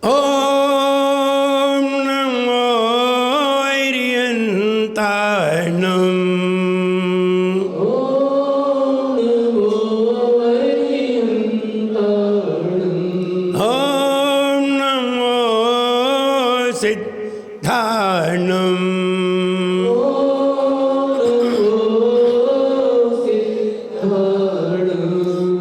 ओम नमो अर्यन्ताणं। ओम नमो सिद्धाणं।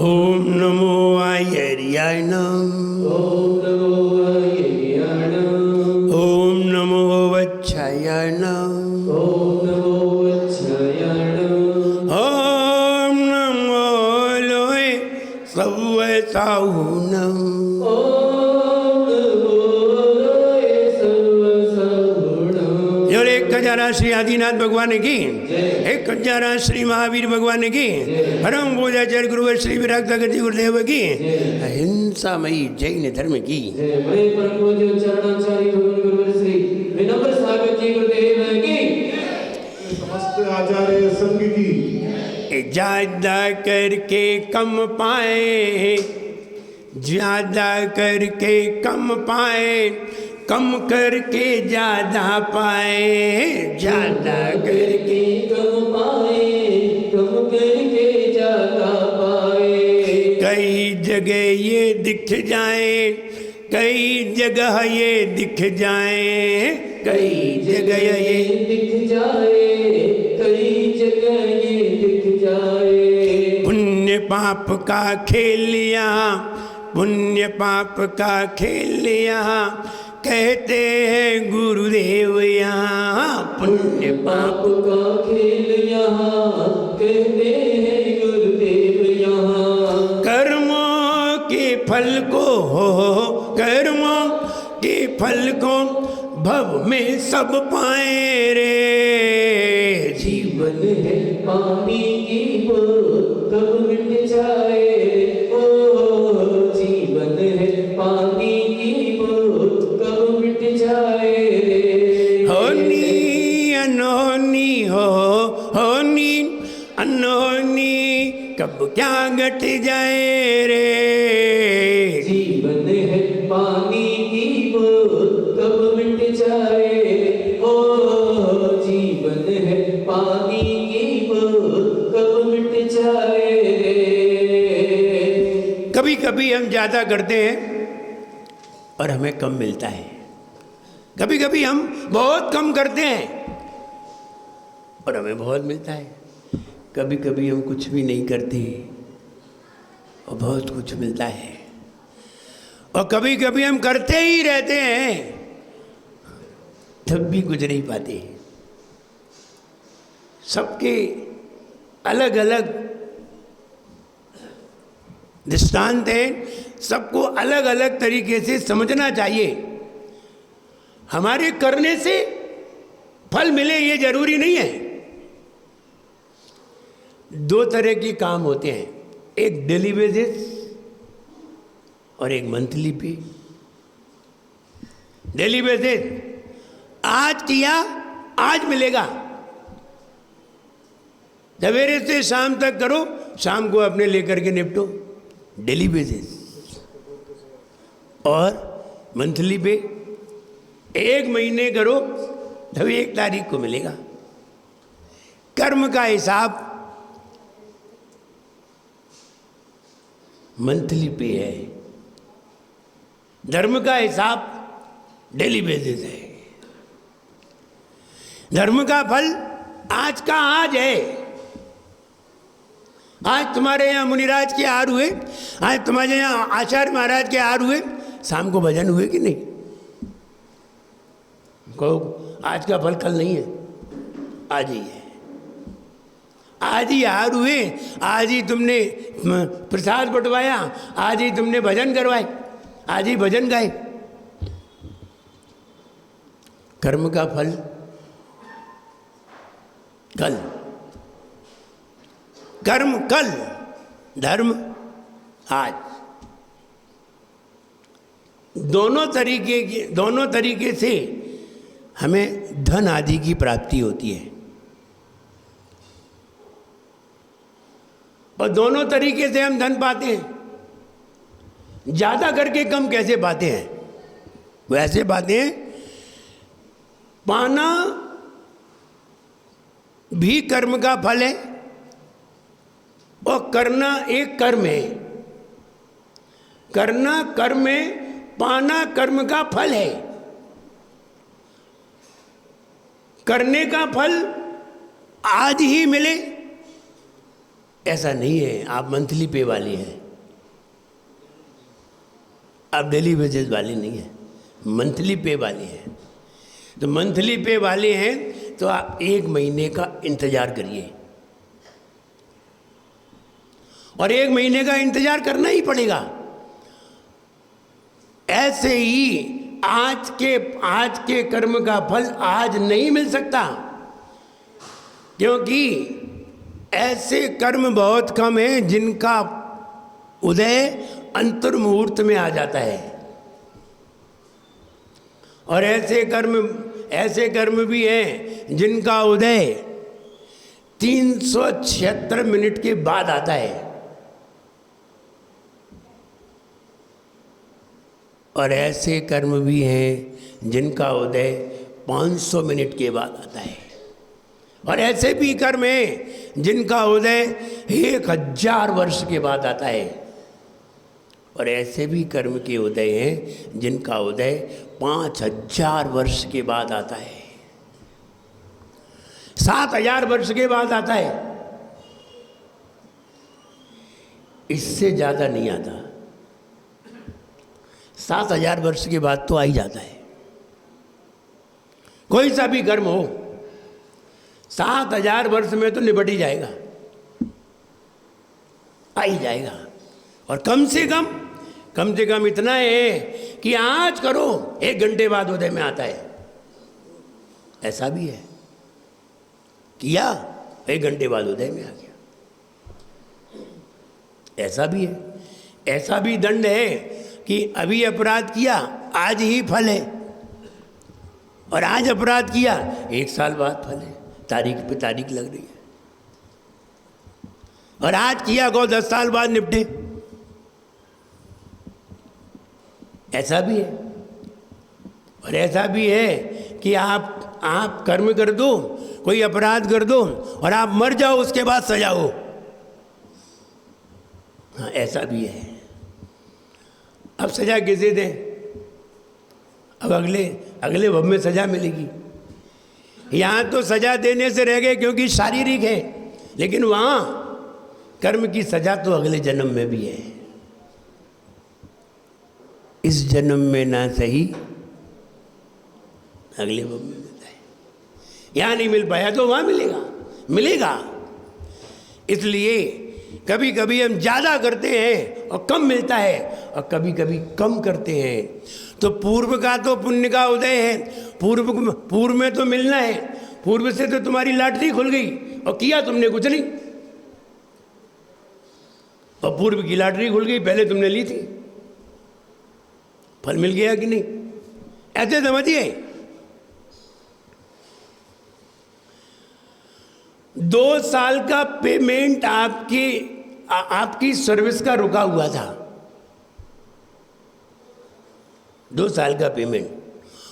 ओम नमो आयर्याणं। ओम नमो वत्सायणं। ओम नमो लोहे सव्वसाहुनं। जोड़े एक खजाना श्री आदिनाथ भगवान की, एक खजाना श्री महावीर भगवान की, परम पूज्याचार्य गुरुवर श्री विराग सागर जी गुरुदेव की, अहिंसामयी जैन धर्म की। बड़े परम पूज्य चरणाचार्य भगवान गुरुवर श्री विनम्र सागर जी गुरुदेव की, समस्त आचार्य संघ की। ज्यादा करके कम पाए, ज्यादा करके कम पाए, कम करके ज्यादा पाए, ज्यादा करके कम पाए, कम करके ज्यादा पाए। कई जगह ये दिख जाए, कई जगह ये दिख जाए, कई जगह ये दिख जाए, कई जगह ये दिख जाए। पुण्य पाप का खेल यहाँ, पुण्य पाप का खेल यहाँ, कहते हैं गुरुदेव यहाँ। पुण्य पाप पाप का खेल यहाँ, कहते हैं गुरुदेव यहाँ। कर्मों के फल को हो, कर्मों के फल को भव में सब पाए रे। जीवन है पानी की बूंद, कब मिट जाए। ओ जीवन है पानी की बूंद, कब मिट जाए। होनी अनहोनी हो, होनी अनहोनी कब क्या घट जाए रे। जीवन है पानी की बूंद, कब मिट जाए। ओ जीवन है पानी की बूंद, कब मिट जाए। कभी कभी हम ज़्यादा करते हैं और हमें कम मिलता है, कभी कभी हम बहुत कम करते हैं और हमें बहुत मिलता है, कभी कभी हम कुछ भी नहीं करते और बहुत कुछ मिलता है, और कभी कभी हम करते ही रहते हैं तब भी कुछ नहीं पाते। सबके अलग अलग दृष्टांत है, सबको अलग अलग तरीके से समझना चाहिए। हमारे करने से फल मिले ये जरूरी नहीं है। दो तरह के काम होते हैं, एक डेली बेसिस और एक मंथली पे। डेली बेसिस आज किया आज मिलेगा, सवेरे से शाम तक करो, शाम को अपने लेकर के निपटो, डेली बेसिस। और मंथली पे एक महीने करो तभी 1 तारीख को मिलेगा। कर्म का हिसाब मंथली पे है, धर्म का हिसाब डेली बेसिस है। धर्म का फल आज का आज है। आज तुम्हारे यहाँ मुनिराज के आर हुए, आज तुम्हारे यहाँ आचार्य महाराज के आर हुए, शाम को भजन हुए कि नहीं? कहो आज का फल कल नहीं है, आज ही है। आज ही आर हुए, आज ही तुमने प्रसाद बंटवाया, आज ही तुमने भजन करवाए, आज ही भजन गाए। कर्म का फल कल, कर्म कल, धर्म आज। दोनों तरीके से हमें धन आदि की प्राप्ति होती है, और दोनों तरीके से हम धन पाते हैं। ज़्यादा करके कम कैसे पाते हैं? वैसे बातें पाना भी कर्म का फल है और करना एक कर्म है। करना कर्म है, पाना कर्म का फल है। करने का फल आज ही मिले ऐसा नहीं है। आप मंथली पे वाली हैं, आप डेली वेजेस वाली नहीं है, मंथली पे वाली है। तो मंथली पे वाले हैं तो आप 1 महीने का इंतजार करिए, और 1 महीने का इंतजार करना ही पड़ेगा। ऐसे ही आज के कर्म का फल आज नहीं मिल सकता, क्योंकि ऐसे कर्म बहुत कम हैं जिनका उदय अंतर मुहूर्त में आ जाता है, और ऐसे कर्म भी हैं जिनका उदय 376 मिनट के बाद आता है, और ऐसे कर्म भी हैं जिनका उदय 500 मिनट के बाद आता है, और ऐसे भी कर्म हैं जिनका उदय 1000 वर्ष के बाद आता है, और ऐसे भी कर्म के उदय हैं जिनका उदय 5000 वर्ष के बाद आता है, 7000 वर्ष के बाद आता है। इससे ज़्यादा नहीं आता। 7000 वर्ष के बाद तो आ ही जाता है। कोई सा भी कर्म हो 7000 वर्ष में तो निपट ही जाएगा, आ ही जाएगा। और कम से कम इतना है कि आज करो 1 घंटे बाद उदय में आता है। ऐसा भी है, किया 1 घंटे बाद उदय में आ गया। ऐसा भी है। ऐसा भी दंड है कि अभी अपराध किया आज ही फल है, और आज अपराध किया 1 साल बाद फल है। तारीख पे तारीख लग रही है, और आज किया को 10 साल बाद निपटे। ऐसा भी है। और ऐसा भी है कि आप कर्म कर दो, कोई अपराध कर दो और आप मर जाओ, उसके बाद सजा हो। हाँ, ऐसा भी है। अब सजा किसे दें? अब अगले भव में सजा मिलेगी। यहाँ तो सजा देने से रह गए क्योंकि शारीरिक है, लेकिन वहाँ कर्म की सजा तो अगले जन्म में भी है। इस जन्म में ना सही, अगले भव में मिलता है। यहाँ नहीं मिल पाया तो वहाँ मिलेगा। इसलिए कभी कभी हम ज़्यादा करते हैं और कम मिलता है, और कभी कभी कम करते हैं। तो पूर्व का तो पुण्य का उदय है, पूर्व में तो मिलना है। पूर्व से तो तुम्हारी लॉटरी खुल गई और किया तुमने कुछ नहीं, और पूर्व की लॉटरी खुल गई, पहले तुमने ली थी, फल मिल गया कि नहीं? ऐसे समझिए। 2 साल का पेमेंट आपकी सर्विस का रुका हुआ था। 2 साल का पेमेंट,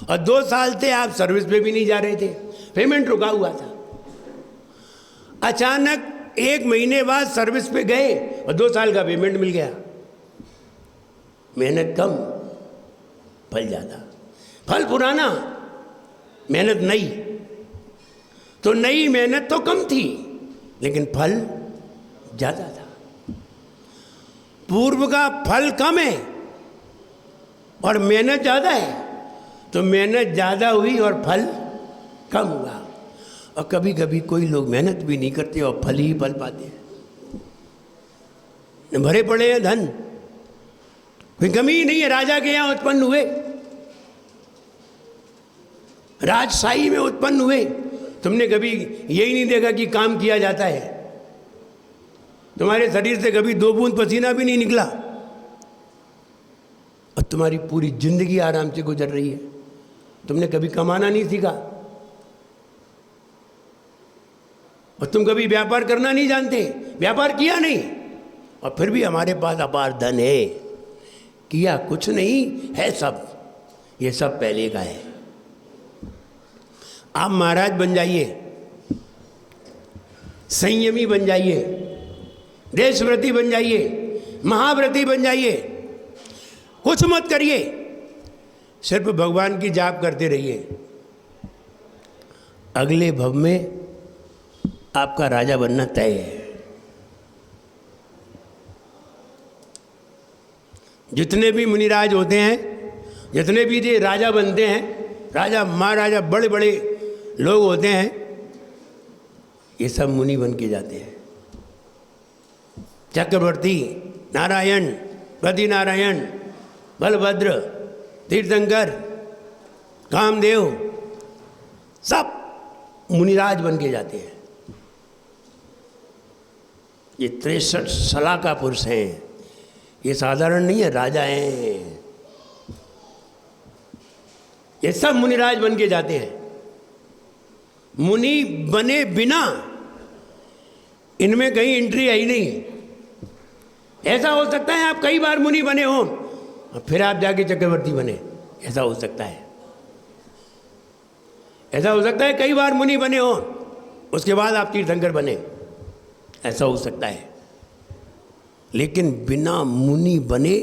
और 2 साल से आप सर्विस पे भी नहीं जा रहे थे, पेमेंट रुका हुआ था। अचानक 1 महीने बाद सर्विस पे गए और 2 साल का पेमेंट मिल गया। मेहनत कम, फल ज़्यादा। फल पुराना, मेहनत नई। तो नई मेहनत तो कम थी, लेकिन फल ज़्यादा था। पूर्व का फल कम है और मेहनत ज़्यादा है, तो मेहनत ज़्यादा हुई और फल कम हुआ। और कभी कभी कोई लोग मेहनत भी नहीं करते और फल ही फल पाते हैं। भरे पड़े हैं धन, कोई कमी ही नहीं है। राजा के यहाँ उत्पन्न हुए, राजशाही में उत्पन्न हुए, तुमने कभी यही नहीं देखा कि काम किया जाता है। तुम्हारे शरीर से कभी 2 बूंद पसीना भी नहीं निकला, और तुम्हारी पूरी जिंदगी आराम से गुजर रही है। तुमने कभी कमाना नहीं सीखा, और तुम कभी व्यापार करना नहीं जानते, व्यापार किया नहीं, और फिर भी हमारे पास अपार धन है। किया कुछ नहीं है सब, ये सब पहले का है। आप महाराज बन जाइए, संयमी बन जाइए, देशव्रती बन जाइए, महाव्रती बन जाइए, कुछ मत करिए, सिर्फ भगवान की जाप करते रहिए। अगले भव में आपका राजा बनना तय है। जितने भी मुनिराज होते हैं, जितने भी ये राजा बनते हैं, राजा महाराजा बड़े बड़े लोग होते हैं, ये सब मुनि बन के जाते हैं। चक्रवर्ती, नारायण, बद्रीनारायण, बलभद्र, तीर्थंकर, कामदेव, सब मुनिराज बन के जाते हैं। ये 63 सलाह का पुरुष हैं, ये साधारण नहीं है, राजा हैं। ये सब मुनिराज बन के जाते हैं। मुनि बने बिना इनमें कहीं एंट्री है ही नहीं। ऐसा हो सकता है आप कई बार मुनि बने हो और फिर आप जाके चक्रवर्ती बने, ऐसा हो सकता है। ऐसा हो सकता है कई बार मुनि बने हो, उसके बाद आप तीर्थंकर बने, ऐसा हो सकता है। लेकिन बिना मुनि बने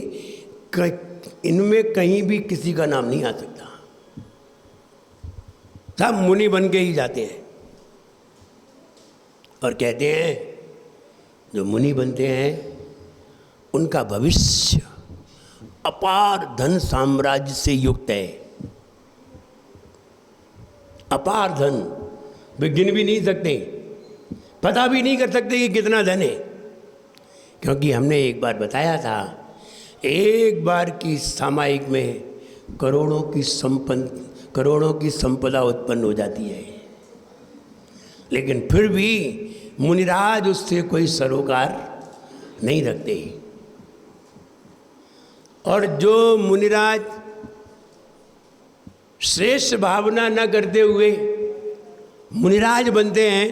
इनमें कहीं भी किसी का नाम नहीं आ सकता। सब मुनि बन के ही जाते हैं। और कहते हैं जो मुनि बनते हैं उनका भविष्य अपार धन साम्राज्य से युक्त है। अपार धन वे गिन भी नहीं सकते, पता भी नहीं कर सकते कि कितना धन है। क्योंकि हमने एक बार बताया था, एक बार की सामायिक में करोड़ों की संपदा उत्पन्न हो जाती है। लेकिन फिर भी मुनिराज उससे कोई सरोकार नहीं रखते। और जो मुनिराज श्रेष्ठ भावना न करते हुए मुनिराज बनते हैं,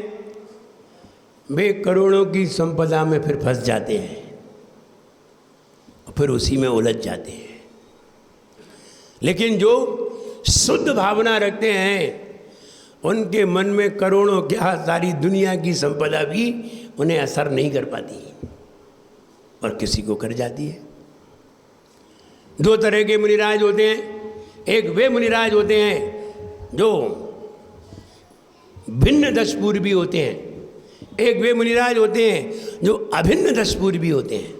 वे करोड़ों की संपदा में फिर फंस जाते हैं और फिर उसी में उलझ जाते हैं। लेकिन जो शुद्ध भावना रखते हैं, उनके मन में करोड़ों क्या सारी दुनिया की संपदा भी उन्हें असर नहीं कर पाती और किसी को कर जाती है। दो तरह के मुनिराज होते हैं। एक वे मुनिराज होते हैं जो भिन्न दशपूर्वी होते हैं, एक वे मुनिराज होते हैं जो अभिन्न दशपूर्वी होते हैं।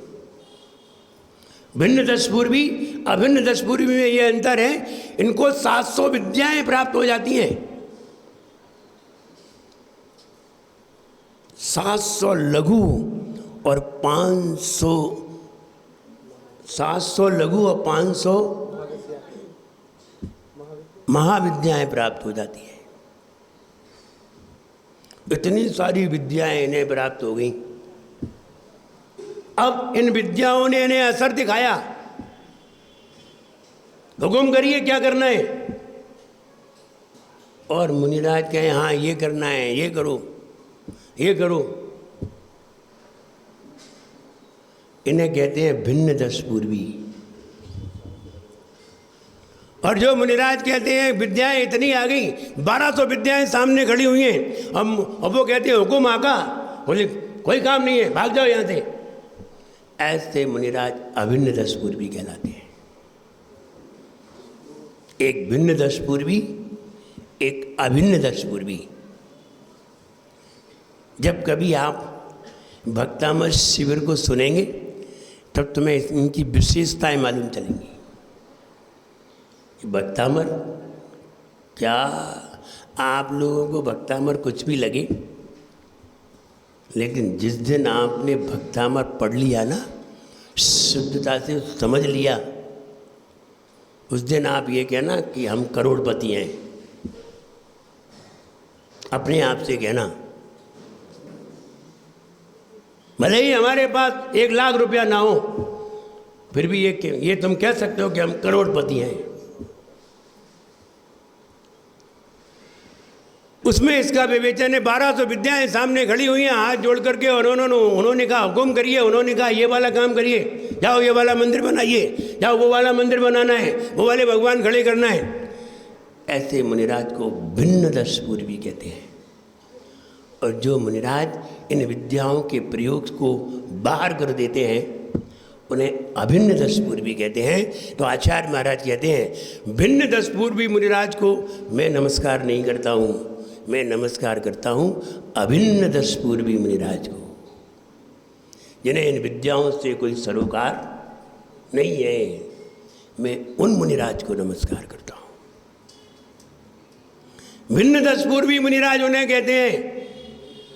भिन्न दशपूर्वी अभिन्न दशपूर्वी में ये अंतर है, इनको 700 विद्याएं प्राप्त हो जाती हैं। 700 लघु और 500 700 लघु और 500 महाविद्याएं प्राप्त हो जाती है। इतनी सारी विद्याएं इन्हें प्राप्त हो गई। अब इन विद्याओं ने इन्हें असर दिखाया। हुकुम करिए क्या करना है। और मुनिराज कहे हाँ ये करना है, ये करो, ये करो। इन्हें कहते हैं भिन्न दशपूर्वी। और जो मुनिराज कहते हैं विद्याएं इतनी आ गई, 1200 विद्याएं सामने खड़ी हुई हैं, अब वो कहते हैं हुकुम आका, बोले कोई काम नहीं है, भाग जाओ यहाँ से। ऐसे मुनिराज अभिन्न दशपूर्वी कहलाते हैं। एक भिन्न दशपूर्वी, एक अभिन्न दशपूर्वी। जब कभी आप भक्तामर शिविर को सुनेंगे तब तुम्हें इनकी विशेषताएं मालूम चलेंगी। भक्तामर, क्या आप लोगों को भक्तामर कुछ भी लगे, लेकिन जिस दिन आपने भक्तामर पढ़ लिया ना, शुद्धता से समझ लिया, उस दिन आप ये कहना कि हम करोड़पति हैं। अपने आप से कहना। भले ही हमारे पास 1 लाख रुपया ना हो, फिर भी ये तुम कह सकते हो कि हम करोड़पति हैं। उसमें इसका विवेचन है। 1200 विद्याएं सामने खड़ी हुई हैं हाथ जोड़ करके, और उन्होंने कहा हुक्म करिए, उन्होंने कहा ये वाला काम करिए, जाओ ये वाला मंदिर बनाइए, जाओ वो वाला मंदिर बनाना है, वो वाले भगवान खड़े करना है। ऐसे मुनिराज को भिन्न दश पूर्वी कहते हैं। और जो मुनिराज इन विद्याओं के प्रयोग को बाहर कर देते हैं उन्हें अभिन्न दश पूर्वी कहते हैं। तो आचार्य महाराज कहते हैं भिन्न दश पूर्वी मुनिराज को मैं नमस्कार नहीं करता हूँ, मैं नमस्कार करता हूँ अभिन्न दश पूर्वी मुनिराज को, जिन्हें इन विद्याओं से कोई सरोकार नहीं है। मैं उन मुनिराज को नमस्कार करता हूँ। भिन्न दश पूर्वी मुनिराज उन्हें कहते हैं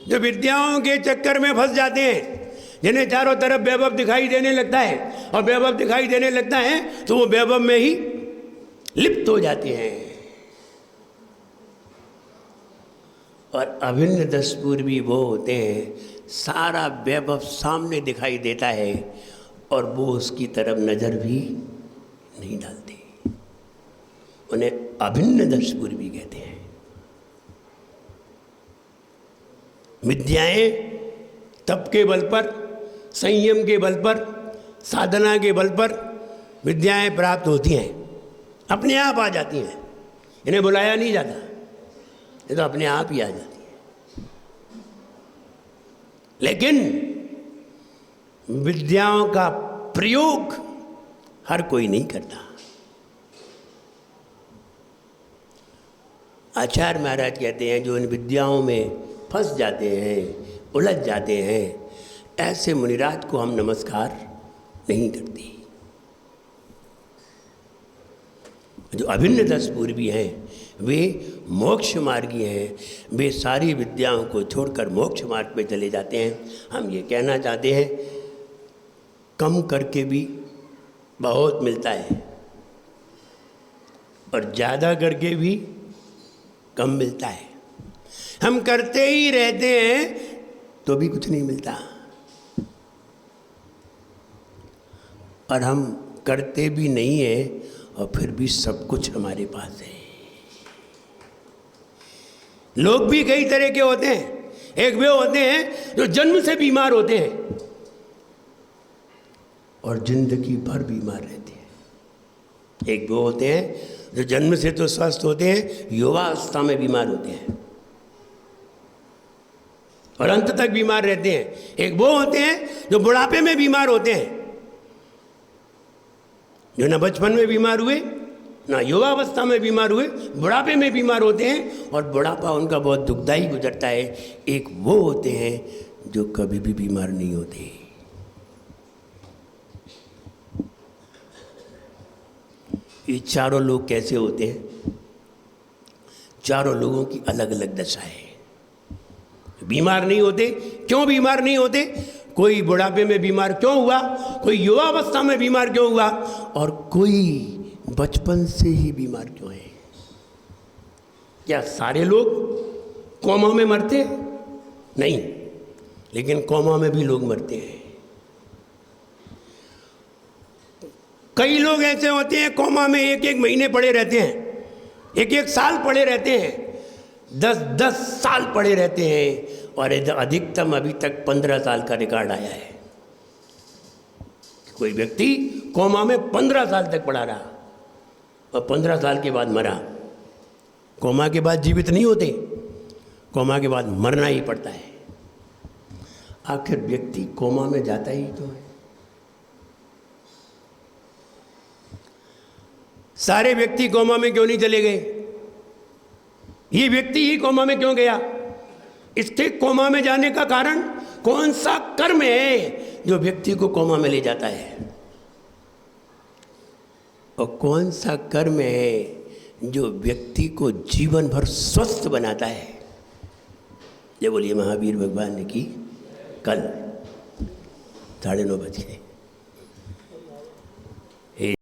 जो विद्याओं के चक्कर में फंस जाते हैं, जिन्हें चारों तरफ वैभव दिखाई देने लगता है, और वैभव दिखाई देने लगता है तो वो वैभव में ही लिप्त हो जाते हैं। और अभिन्न दश पूर्वी वो होते हैं सारा वैभव सामने दिखाई देता है और वो उसकी तरफ नजर भी नहीं डालते, उन्हें अभिन्न दश पूर्वी कहते हैं। विद्याएं तप के बल पर, संयम के बल पर, साधना के बल पर विद्याएं प्राप्त होती हैं, अपने आप आ जाती हैं, इन्हें बुलाया नहीं जाता, ये तो अपने आप ही आ जाती है। लेकिन विद्याओं का प्रयोग हर कोई नहीं करता। आचार्य महाराज कहते हैं जो इन विद्याओं में फंस जाते हैं, उलझ जाते हैं, ऐसे मुनिराज को हम नमस्कार नहीं करते। जो अभिन्न दश पूर्वी हैं वे मोक्ष मार्गी हैं, वे सारी विद्याओं को छोड़कर मोक्ष मार्ग पे चले जाते हैं। हम ये कहना चाहते हैं कम करके भी बहुत मिलता है और ज़्यादा करके भी कम मिलता है। हम करते ही रहते हैं तो भी कुछ नहीं मिलता, और हम करते भी नहीं हैं और फिर भी सब कुछ हमारे पास है। लोग भी कई तरह के होते हैं। एक वे होते हैं जो जन्म से बीमार होते हैं और जिंदगी भर बीमार रहते हैं। एक वो होते हैं जो जन्म से तो स्वस्थ होते हैं, युवावस्था में बीमार होते हैं और अंत तक बीमार रहते हैं। एक वो होते हैं जो बुढ़ापे में बीमार होते हैं, जो ना बचपन में बीमार हुए ना युवावस्था में बीमार हुए, बुढ़ापे में बीमार होते हैं और बुढ़ापा उनका बहुत दुखदायी गुजरता है। एक वो होते हैं जो कभी भी बीमार नहीं होते। ये चारों लोग कैसे होते हैं? चारों लोगों की अलग अलग दशा है। बीमार नहीं होते। क्यों बीमार नहीं होते? कोई बुढ़ापे में बीमार क्यों हुआ, कोई युवावस्था में बीमार क्यों हुआ, और कोई बचपन से ही बीमार क्यों है? क्या सारे लोग कोमा में मरते हैं? नहीं, लेकिन कोमा में भी लोग मरते हैं। कई लोग ऐसे होते हैं कोमा में एक एक महीने पड़े रहते हैं, एक एक साल पड़े रहते हैं, 10-10 साल पड़े रहते हैं, और अधिकतम अभी तक 15 साल का रिकॉर्ड आया है। कोई व्यक्ति कोमा में 15 साल तक पड़ा रहा और 15 साल के बाद मरा। कोमा के बाद जीवित नहीं होते, कोमा के बाद मरना ही पड़ता है। आखिर व्यक्ति कोमा में जाता ही क्यों है? सारे व्यक्ति कोमा में क्यों नहीं चले गए? ये व्यक्ति ही कोमा में क्यों गया? इसके कोमा में जाने का कारण कौन सा कर्म है जो व्यक्ति को कोमा में ले जाता है? और कौन सा कर्म है जो व्यक्ति को जीवन भर स्वस्थ बनाता है? ये बोलिए महावीर भगवान ने की। कल 9:30 बजे